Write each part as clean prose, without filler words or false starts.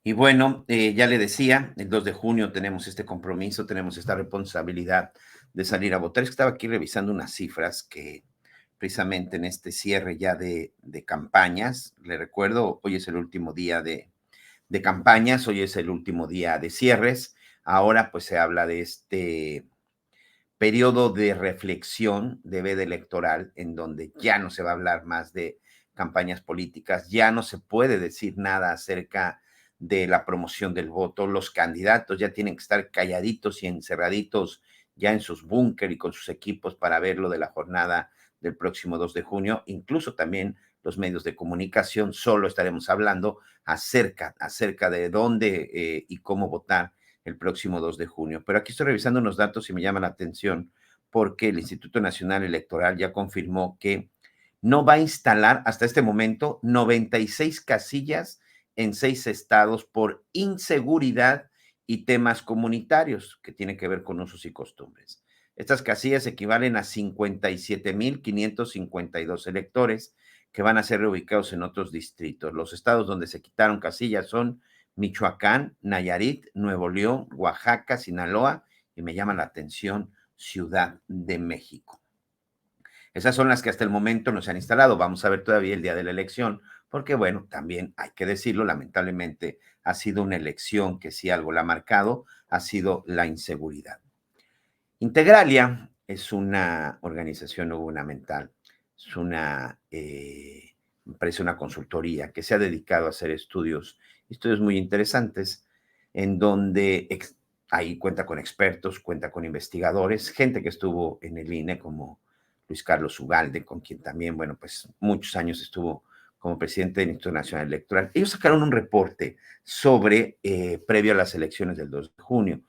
Y bueno, ya le decía, el 2 de junio tenemos este compromiso, tenemos esta responsabilidad de salir a votar. Es que estaba aquí revisando unas cifras que precisamente en este cierre ya de campañas, le recuerdo, hoy es el último día de campañas, hoy es el último día de cierres. Ahora pues se habla de este periodo de reflexión de veda electoral en donde ya no se va a hablar más de campañas políticas, ya no se puede decir nada acerca de la promoción del voto, los candidatos ya tienen que estar calladitos y encerraditos ya en sus búnker y con sus equipos para ver lo de la jornada del próximo 2 de junio, incluso también los medios de comunicación, solo estaremos hablando acerca de dónde y cómo votar el próximo 2 de junio. Pero aquí estoy revisando unos datos y me llama la atención porque el Instituto Nacional Electoral ya confirmó que no va a instalar hasta este momento 96 casillas en 6 estados por inseguridad y temas comunitarios que tienen que ver con usos y costumbres. Estas casillas equivalen a 57,552 electores que van a ser reubicados en otros distritos. Los estados donde se quitaron casillas son Michoacán, Nayarit, Nuevo León, Oaxaca, Sinaloa y me llama la atención Ciudad de México. Esas son las que hasta el momento no se han instalado. Vamos a ver todavía el día de la elección, porque bueno, también hay que decirlo, lamentablemente ha sido una elección que si algo la ha marcado, ha sido la inseguridad. Integralia es una organización no gubernamental, es una empresa, una consultoría que se ha dedicado a hacer estudios muy interesantes, en donde ahí cuenta con expertos, cuenta con investigadores, gente que estuvo en el INE como Luis Carlos Ugalde, con quien también, bueno, pues muchos años estuvo como presidente del Instituto Nacional Electoral. Ellos sacaron un reporte sobre, previo a las elecciones del 2 de junio.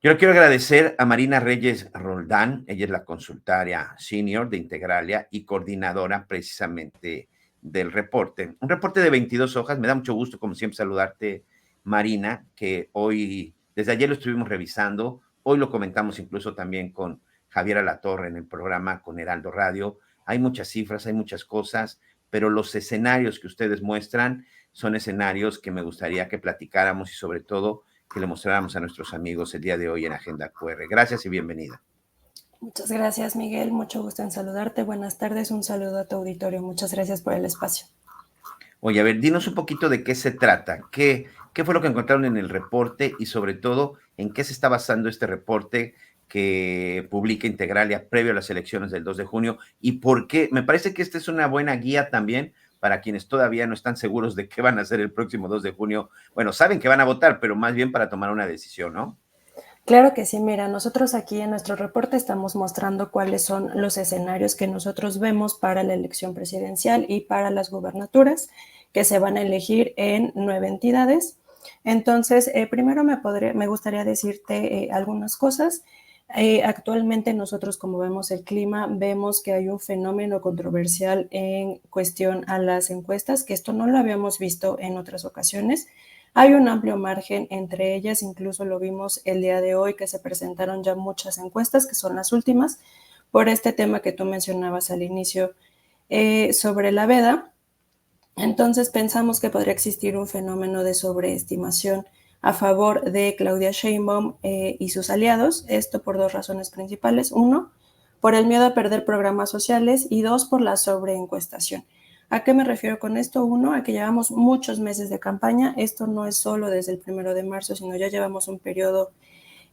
Yo le quiero agradecer a Marina Reyes Roldán, ella es la consultaria senior de Integralia y coordinadora precisamente del reporte. Un reporte de 22 hojas, me da mucho gusto como siempre saludarte, Marina, que hoy, desde ayer lo estuvimos revisando, hoy lo comentamos incluso también con Javier Alatorre en el programa con Heraldo Radio. Hay muchas cifras, hay muchas cosas, pero los escenarios que ustedes muestran son escenarios que me gustaría que platicáramos y sobre todo que le mostráramos a nuestros amigos el día de hoy en Agenda QR. Gracias y bienvenida. Muchas gracias, Miguel. Mucho gusto en saludarte. Buenas tardes. Un saludo a tu auditorio. Muchas gracias por el espacio. Oye, a ver, dinos un poquito de qué se trata. ¿Qué fue lo que encontraron en el reporte y sobre todo en qué se está basando este reporte que publica Integralia previo a las elecciones del 2 de junio? Y por qué, me parece que esta es una buena guía también para quienes todavía no están seguros de qué van a hacer el próximo 2 de junio. Bueno, saben que van a votar, pero más bien para tomar una decisión, ¿no? Claro que sí, mira, nosotros aquí en nuestro reporte estamos mostrando cuáles son los escenarios que nosotros vemos para la elección presidencial y para las gubernaturas que se van a elegir en 9 entidades. Entonces, primero me gustaría decirte algunas cosas. Actualmente nosotros, como vemos el clima, vemos que hay un fenómeno controversial en cuestión a las encuestas, que esto no lo habíamos visto en otras ocasiones. Hay un amplio margen entre ellas, incluso lo vimos el día de hoy que se presentaron ya muchas encuestas, que son las últimas, por este tema que tú mencionabas al inicio sobre la veda. Entonces pensamos que podría existir un fenómeno de sobreestimación a favor de Claudia Sheinbaum y sus aliados, esto por 2 razones principales. 1, por el miedo a perder programas sociales y 2, por la sobreencuestación. ¿A qué me refiero con esto? 1, a que llevamos muchos meses de campaña. Esto no es solo desde el 1 de marzo, sino ya llevamos un periodo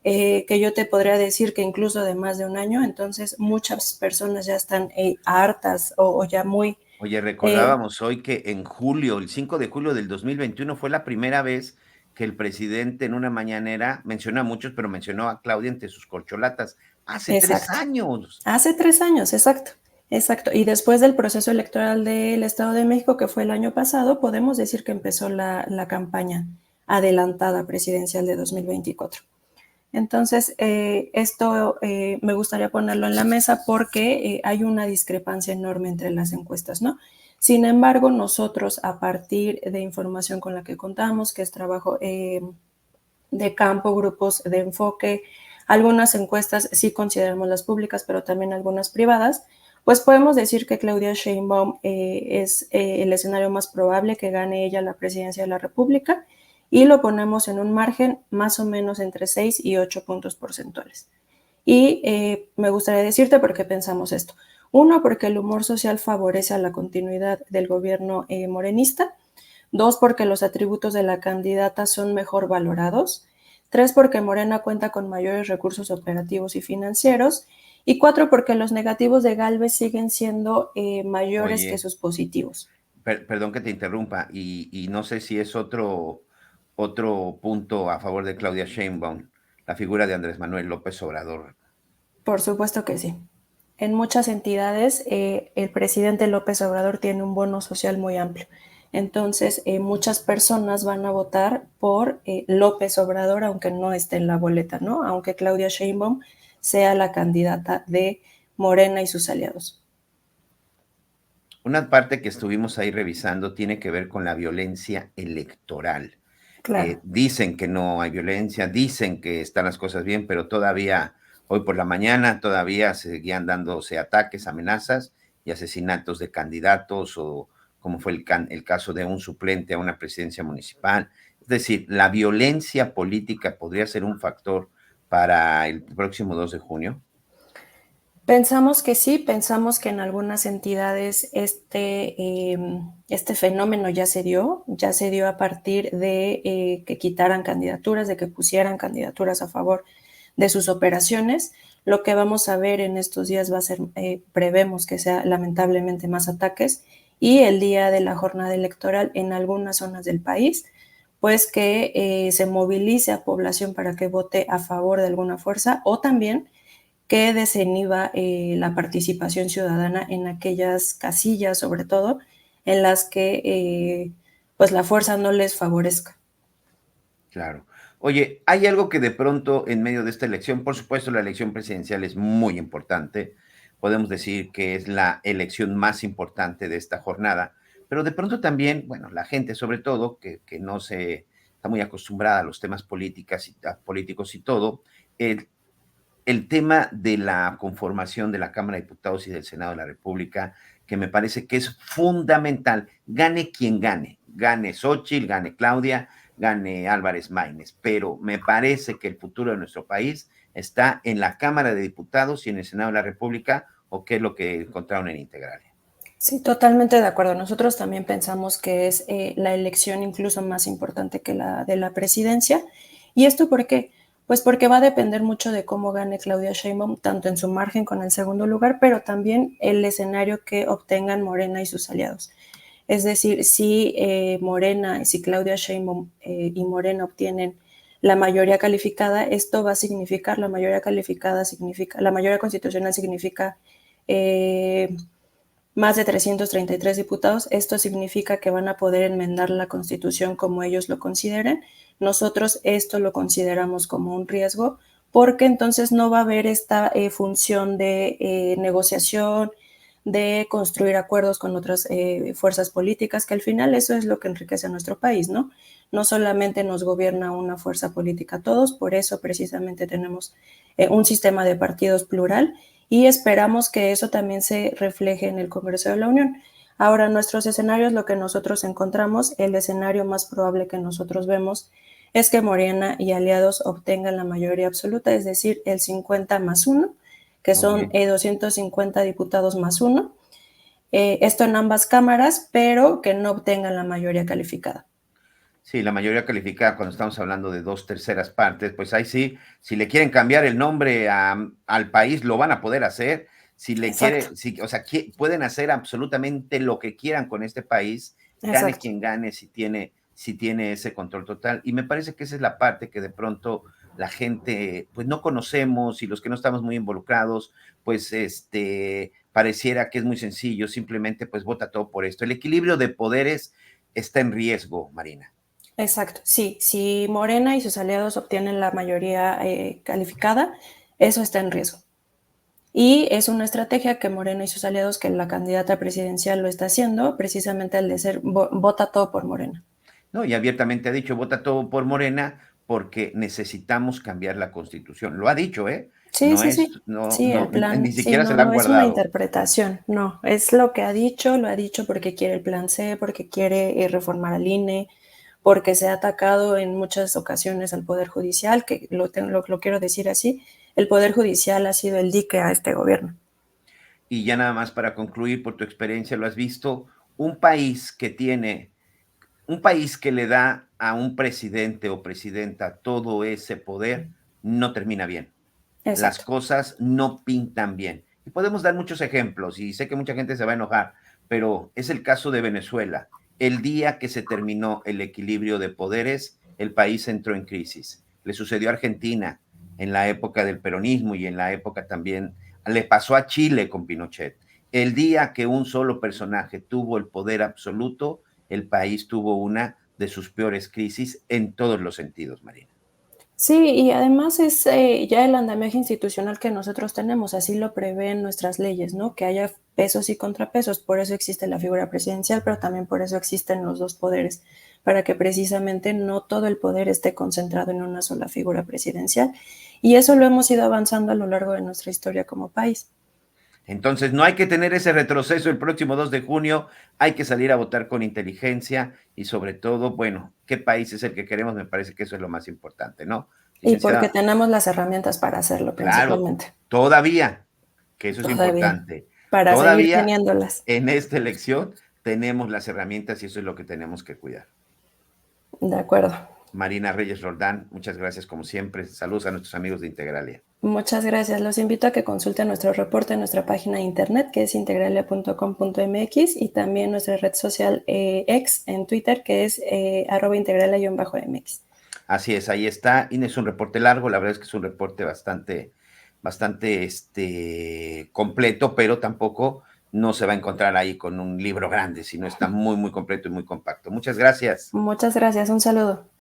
que yo te podría decir que incluso de más de un año. Entonces, muchas personas ya están hartas o ya muy... Oye, recordábamos hoy que en julio, el 5 de julio del 2021, fue la primera vez que el presidente en una mañanera mencionó a muchos, pero mencionó a Claudia entre sus corcholatas. Hace 3 Exacto. años. Hace 3 años, exacto. Exacto. Y después del proceso electoral del Estado de México, que fue el año pasado, podemos decir que empezó la campaña adelantada presidencial de 2024. Entonces, esto me gustaría ponerlo en la mesa porque hay una discrepancia enorme entre las encuestas, ¿no? Sin embargo, nosotros, a partir de información con la que contamos, que es trabajo de campo, grupos de enfoque, algunas encuestas sí consideramos las públicas, pero también algunas privadas, pues podemos decir que Claudia Sheinbaum es el escenario más probable que gane ella la presidencia de la República y lo ponemos en un margen más o menos entre 6 y 8 puntos porcentuales. Y me gustaría decirte por qué pensamos esto. Uno, porque el humor social favorece a la continuidad del gobierno morenista. Dos, porque los atributos de la candidata son mejor valorados. Tres, porque Morena cuenta con mayores recursos operativos y financieros. Y cuatro, porque los negativos de Gálvez siguen siendo mayores que Oye, sus positivos. perdón que te interrumpa, y no sé si es otro punto a favor de Claudia Sheinbaum, la figura de Andrés Manuel López Obrador. Por supuesto que sí. En muchas entidades, el presidente López Obrador tiene un bono social muy amplio. Entonces, muchas personas van a votar por López Obrador, aunque no esté en la boleta, ¿no? Aunque Claudia Sheinbaum sea la candidata de Morena y sus aliados. Una parte que estuvimos ahí revisando tiene que ver con la violencia electoral. Claro. Dicen que no hay violencia, dicen que están las cosas bien, pero todavía, hoy por la mañana, todavía seguían dándose ataques, amenazas y asesinatos de candidatos o como fue el caso de un suplente a una presidencia municipal. Es decir, la violencia política podría ser un factor para el próximo 2 de junio. Pensamos que sí, pensamos que en algunas entidades este fenómeno ya se dio a partir de que quitaran candidaturas, de que pusieran candidaturas a favor de sus operaciones. Lo que vamos a ver en estos días va a ser, prevemos que sea lamentablemente más ataques y el día de la jornada electoral en algunas zonas del país, pues que se movilice a población para que vote a favor de alguna fuerza o también que desinhiba la participación ciudadana en aquellas casillas, sobre todo, en las que pues la fuerza no les favorezca. Claro. Oye, hay algo que de pronto en medio de esta elección, por supuesto, la elección presidencial es muy importante. Podemos decir que es la elección más importante de esta jornada, pero de pronto también, bueno, la gente sobre todo, que no se está muy acostumbrada a los temas políticos y todo, el, el tema de la conformación de la Cámara de Diputados y del Senado de la República, que me parece que es fundamental, gane quien gane, gane Xóchitl, gane Claudia, gane Álvarez Maínez, pero me parece que el futuro de nuestro país está en la Cámara de Diputados y en el Senado de la República, o qué es lo que encontraron en Integralia. Sí, totalmente de acuerdo. Nosotros también pensamos que es la elección incluso más importante que la de la presidencia. ¿Y esto por qué? Pues porque va a depender mucho de cómo gane Claudia Sheinbaum, tanto en su margen con el segundo lugar, pero también el escenario que obtengan Morena y sus aliados. Es decir, si Morena, si Claudia Sheinbaum y Morena obtienen la mayoría calificada, esto va a significar, la mayoría calificada significa, la mayoría constitucional significa más de 333 diputados. Esto significa que van a poder enmendar la Constitución como ellos lo consideren. Nosotros esto lo consideramos como un riesgo porque entonces no va a haber esta función de negociación, de construir acuerdos con otras fuerzas políticas, que al final eso es lo que enriquece a nuestro país, ¿no? No solamente nos gobierna una fuerza política a todos, por eso precisamente tenemos un sistema de partidos plural y esperamos que eso también se refleje en el Congreso de la Unión. Ahora, nuestros escenarios, lo que nosotros encontramos, el escenario más probable que nosotros vemos es que Morena y aliados obtengan la mayoría absoluta, es decir, el 50 más 1, que Muy son bien. 250 diputados más 1. Esto en ambas cámaras, pero que no obtengan la mayoría calificada. Sí, la mayoría calificada, cuando estamos hablando de 2/3 partes, pues ahí sí, si le quieren cambiar el nombre al país, lo van a poder hacer. Si le Exacto, quiere, si, o sea, pueden hacer absolutamente lo que quieran con este país, gane exacto. quien gane, si tiene ese control total. Y me parece que esa es la parte que de pronto la gente, pues no conocemos y los que no estamos muy involucrados, pues pareciera que es muy sencillo, simplemente pues vota todo por esto. El equilibrio de poderes está en riesgo, Marina. Exacto, sí, si Morena y sus aliados obtienen la mayoría calificada, eso está en riesgo. Y es una estrategia que Morena y sus aliados, que la candidata presidencial lo está haciendo, precisamente al de ser vota todo por Morena. ¿No? Y abiertamente ha dicho, vota todo por Morena porque necesitamos cambiar la Constitución. Lo ha dicho, ¿eh? Sí, No sí, es, sí. no, Sí, el no, plan, ni sí, siquiera se no, la han no es una guardado. interpretación, no, es lo que ha dicho, lo ha dicho porque quiere el plan C, porque quiere reformar al INE, porque se ha atacado en muchas ocasiones al Poder Judicial, que lo quiero decir así, el Poder Judicial ha sido el dique a este gobierno. Y ya nada más para concluir, por tu experiencia, lo has visto, un país que tiene, un país que le da a un presidente o presidenta todo ese poder, no termina bien. Las Exacto. cosas no pintan bien. Y podemos dar muchos ejemplos, y sé que mucha gente se va a enojar, pero es el caso de Venezuela. El día que se terminó el equilibrio de poderes, el país entró en crisis. Le sucedió a Argentina en la época del peronismo y en la época también, le pasó a Chile con Pinochet. El día que un solo personaje tuvo el poder absoluto, el país tuvo una de sus peores crisis en todos los sentidos, Marina. Sí, y además es ya el andamiaje institucional que nosotros tenemos, así lo prevén nuestras leyes, ¿no? Que haya pesos y contrapesos, por eso existe la figura presidencial, pero también por eso existen los dos poderes, para que precisamente no todo el poder esté concentrado en una sola figura presidencial. Y eso lo hemos ido avanzando a lo largo de nuestra historia como país. Entonces, no hay que tener ese retroceso el próximo 2 de junio, hay que salir a votar con inteligencia y sobre todo, bueno, ¿qué país es el que queremos? Me parece que eso es lo más importante, ¿no? Y porque Licenciada, tenemos las herramientas para hacerlo claro, principalmente, todavía, que eso es todavía, importante, para seguir todavía teniéndolas. en esta elección tenemos las herramientas y eso es lo que tenemos que cuidar. De acuerdo. Marina Reyes Roldán, muchas gracias como siempre. Saludos a nuestros amigos de Integralia. Muchas gracias. Los invito a que consulten nuestro reporte en nuestra página de internet, que es integralia.com.mx, y también nuestra red social X en Twitter, que es @integralia_mx. Así es, ahí está. Y no es un reporte largo, la verdad es que es un reporte bastante completo, pero tampoco no se va a encontrar ahí con un libro grande, sino está muy, muy completo y muy compacto. Muchas gracias. Muchas gracias. Un saludo.